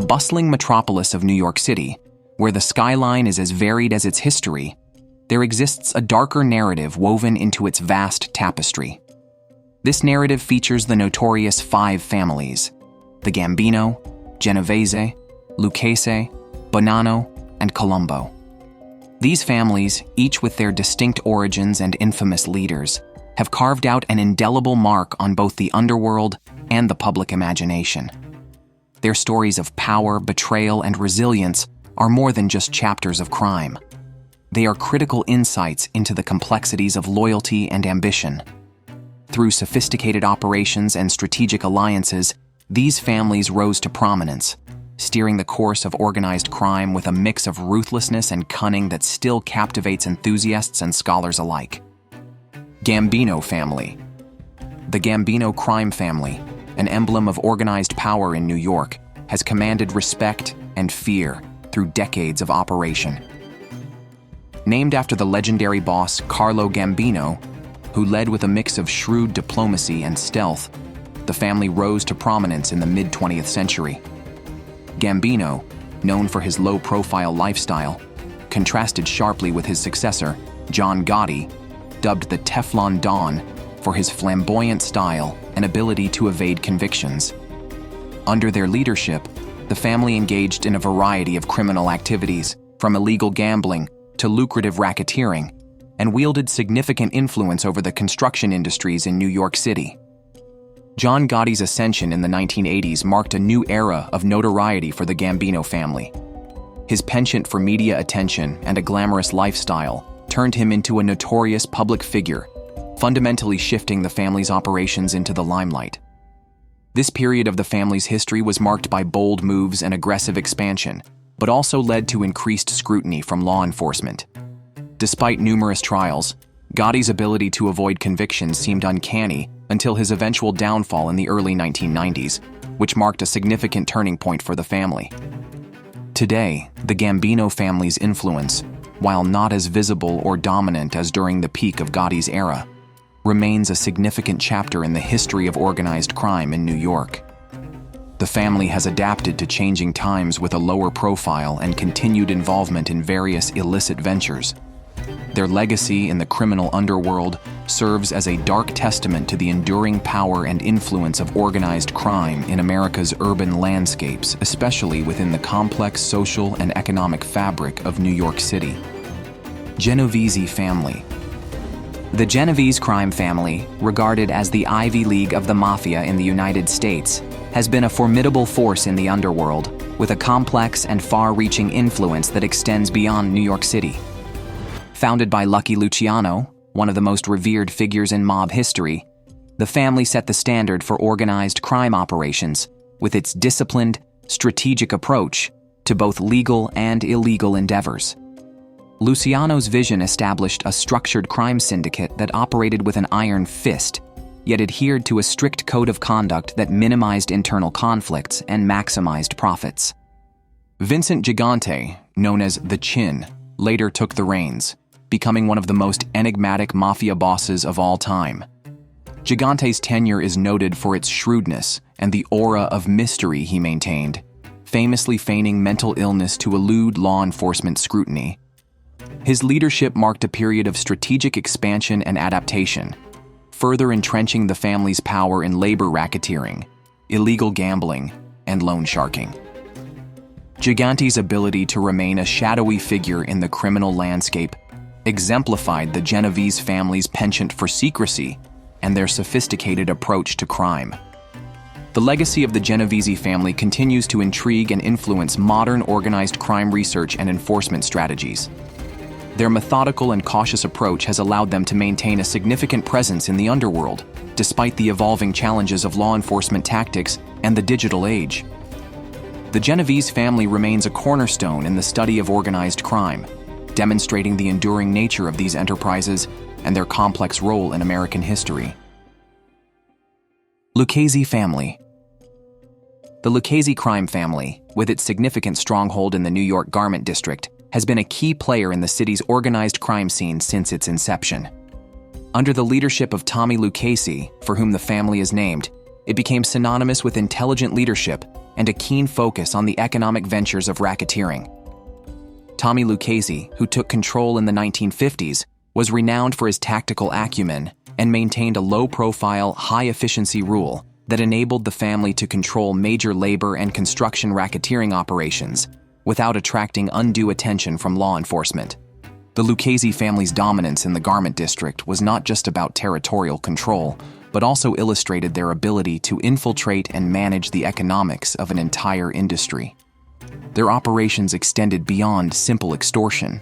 bustling metropolis of New York City, where the skyline is as varied as its history, there exists a darker narrative woven into its vast tapestry. This narrative features the notorious 5 families: the Gambino, Genovese, Lucchese, Bonanno, and Colombo. These families, each with their distinct origins and infamous leaders, have carved out an indelible mark on both the underworld and the public imagination. Their stories of power, betrayal, and resilience are more than just chapters of crime. They are critical insights into the complexities of loyalty and ambition. Through sophisticated operations and strategic alliances, these families rose to prominence, steering the course of organized crime with a mix of ruthlessness and cunning that still captivates enthusiasts and scholars alike. Gambino family. The Gambino crime family, an emblem of organized power in New York, has commanded respect and fear through decades of operation. Named after the legendary boss Carlo Gambino, who led with a mix of shrewd diplomacy and stealth, the family rose to prominence in the mid-20th century. Gambino, known for his low-profile lifestyle, contrasted sharply with his successor, John Gotti, dubbed the Teflon Don for his flamboyant style and ability to evade convictions. Under their leadership, the family engaged in a variety of criminal activities, from illegal gambling to lucrative racketeering, and wielded significant influence over the construction industries in New York City. John Gotti's ascension in the 1980s marked a new era of notoriety for the Gambino family. His penchant for media attention and a glamorous lifestyle turned him into a notorious public figure, fundamentally shifting the family's operations into the limelight. This period of the family's history was marked by bold moves and aggressive expansion, but also led to increased scrutiny from law enforcement. Despite numerous trials, Gotti's ability to avoid convictions seemed uncanny until his eventual downfall in the early 1990s, which marked a significant turning point for the family. Today, the Gambino family's influence, while not as visible or dominant as during the peak of Gotti's era, remains a significant chapter in the history of organized crime in New York. The family has adapted to changing times with a lower profile and continued involvement in various illicit ventures. Their legacy in the criminal underworld serves as a dark testament to the enduring power and influence of organized crime in America's urban landscapes, especially within the complex social and economic fabric of New York City. Genovese family. The Genovese crime family, regarded as the Ivy League of the Mafia in the United States, has been a formidable force in the underworld, with a complex and far-reaching influence that extends beyond New York City. Founded by Lucky Luciano, one of the most revered figures in mob history, the family set the standard for organized crime operations with its disciplined, strategic approach to both legal and illegal endeavors. Luciano's vision established a structured crime syndicate that operated with an iron fist, yet adhered to a strict code of conduct that minimized internal conflicts and maximized profits. Vincent Gigante, known as the Chin, later took the reins, becoming one of the most enigmatic mafia bosses of all time. Gigante's tenure is noted for its shrewdness and the aura of mystery he maintained, famously feigning mental illness to elude law enforcement scrutiny. His leadership marked a period of strategic expansion and adaptation, further entrenching the family's power in labor racketeering, illegal gambling, and loan sharking. Gigante's ability to remain a shadowy figure in the criminal landscape exemplified the Genovese family's penchant for secrecy and their sophisticated approach to crime. The legacy of the Genovese family continues to intrigue and influence modern organized crime research and enforcement strategies. Their methodical and cautious approach has allowed them to maintain a significant presence in the underworld, despite the evolving challenges of law enforcement tactics and the digital age. The Genovese family remains a cornerstone in the study of organized crime, demonstrating the enduring nature of these enterprises and their complex role in American history. Lucchese family. The Lucchese crime family, with its significant stronghold in the New York garment district, has been a key player in the city's organized crime scene since its inception. Under the leadership of Tommy Lucchese, for whom the family is named, it became synonymous with intelligent leadership, and a keen focus on the economic ventures of racketeering. Tommy Lucchese, who took control in the 1950s, was renowned for his tactical acumen and maintained a low-profile, high-efficiency rule that enabled the family to control major labor and construction racketeering operations without attracting undue attention from law enforcement. The Lucchese family's dominance in the garment district was not just about territorial control, but also illustrated their ability to infiltrate and manage the economics of an entire industry. Their operations extended beyond simple extortion.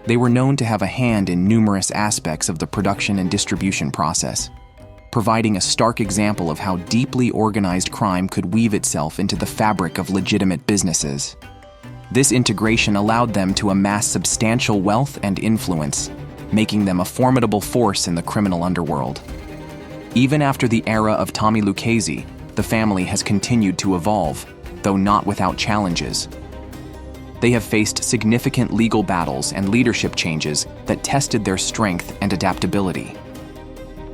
They were known to have a hand in numerous aspects of the production and distribution process, providing a stark example of how deeply organized crime could weave itself into the fabric of legitimate businesses. This integration allowed them to amass substantial wealth and influence, making them a formidable force in the criminal underworld. Even after the era of Tommy Lucchese, the family has continued to evolve, though not without challenges. They have faced significant legal battles and leadership changes that tested their strength and adaptability.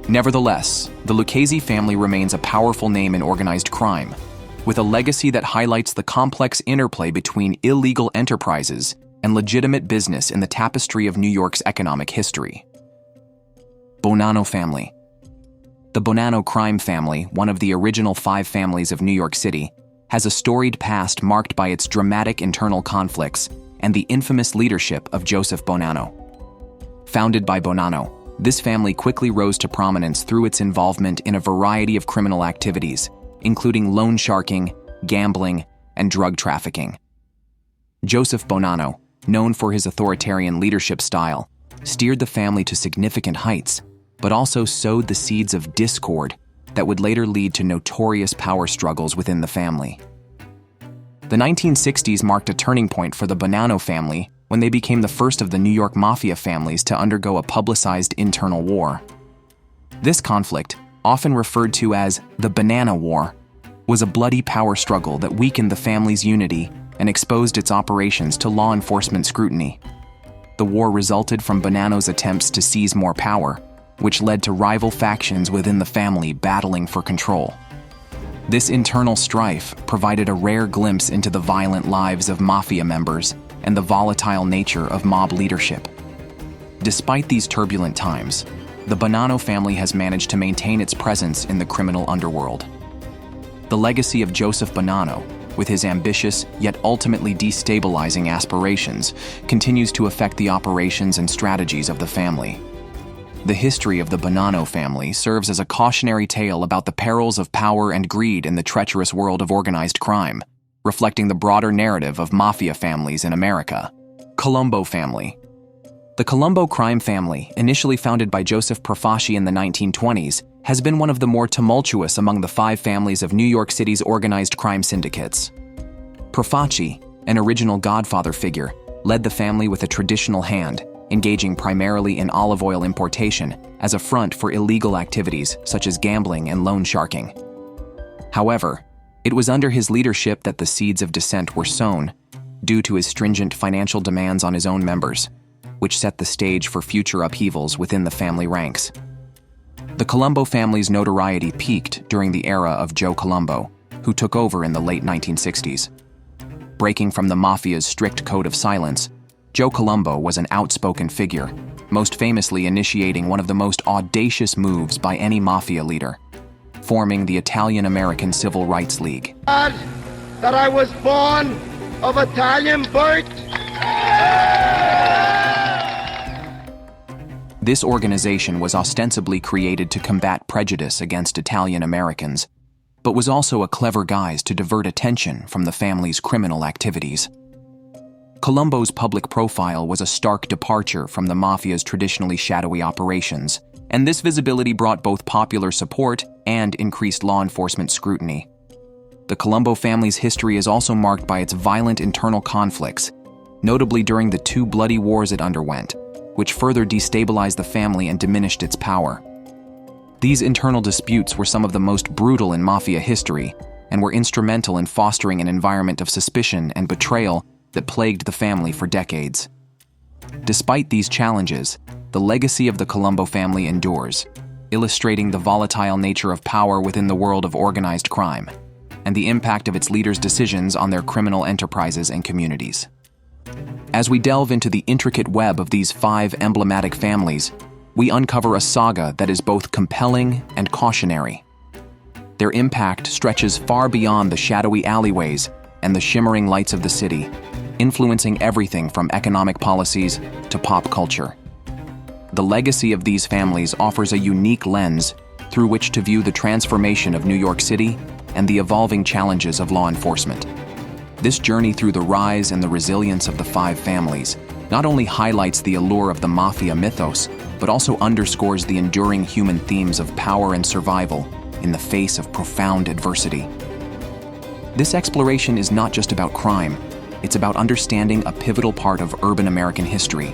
Nevertheless, the Lucchese family remains a powerful name in organized crime, with a legacy that highlights the complex interplay between illegal enterprises and legitimate business in the tapestry of New York's economic history. Bonanno family. The Bonanno crime family, one of the original 5 families of New York City, has a storied past marked by its dramatic internal conflicts and the infamous leadership of Joseph Bonanno. Founded by Bonanno, this family quickly rose to prominence through its involvement in a variety of criminal activities, including loan sharking, gambling, and drug trafficking. Joseph Bonanno, known for his authoritarian leadership style, steered the family to significant heights, but also sowed the seeds of discord that would later lead to notorious power struggles within the family. The 1960s marked a turning point for the Bonanno family when they became the first of the New York Mafia families to undergo a publicized internal war. This conflict, often referred to as the Banana War, was a bloody power struggle that weakened the family's unity and exposed its operations to law enforcement scrutiny. The war resulted from Bonanno's attempts to seize more power, which led to rival factions within the family battling for control. This internal strife provided a rare glimpse into the violent lives of Mafia members and the volatile nature of mob leadership. Despite these turbulent times, the Bonanno family has managed to maintain its presence in the criminal underworld. The legacy of Joseph Bonanno, with his ambitious yet ultimately destabilizing aspirations, continues to affect the operations and strategies of the family. The history of the Bonanno family serves as a cautionary tale about the perils of power and greed in the treacherous world of organized crime, reflecting the broader narrative of Mafia families in America. Colombo family. The Colombo crime family, initially founded by Joseph Profaci in the 1920s, has been one of the more tumultuous among the 5 families of New York City's organized crime syndicates. Profaci, an original godfather figure, led the family with a traditional hand, engaging primarily in olive oil importation as a front for illegal activities such as gambling and loan sharking. However, it was under his leadership that the seeds of dissent were sown, due to his stringent financial demands on his own members, which set the stage for future upheavals within the family ranks. The Colombo family's notoriety peaked during the era of Joe Colombo, who took over in the late 1960s. Breaking from the Mafia's strict code of silence, Joe Colombo was an outspoken figure, most famously initiating one of the most audacious moves by any Mafia leader, forming the Italian-American Civil Rights League. God, that I was born of Italian birth. This organization was ostensibly created to combat prejudice against Italian Americans, but was also a clever guise to divert attention from the family's criminal activities. Colombo's public profile was a stark departure from the Mafia's traditionally shadowy operations, and this visibility brought both popular support and increased law enforcement scrutiny. The Colombo family's history is also marked by its violent internal conflicts, notably during the 2 bloody wars it underwent, which further destabilized the family and diminished its power. These internal disputes were some of the most brutal in Mafia history and were instrumental in fostering an environment of suspicion and betrayal that plagued the family for decades. Despite these challenges, the legacy of the Colombo family endures, illustrating the volatile nature of power within the world of organized crime. and the impact of its leaders' decisions on their criminal enterprises and communities. As we delve into the intricate web of these 5 emblematic families, we uncover a saga that is both compelling and cautionary. Their impact stretches far beyond the shadowy alleyways and the shimmering lights of the city, influencing everything from economic policies to pop culture. The legacy of these families offers a unique lens through which to view the transformation of New York City and the evolving challenges of law enforcement. This journey through the rise and the resilience of the 5 families not only highlights the allure of the Mafia mythos, but also underscores the enduring human themes of power and survival in the face of profound adversity. This exploration is not just about crime, it's about understanding a pivotal part of urban American history,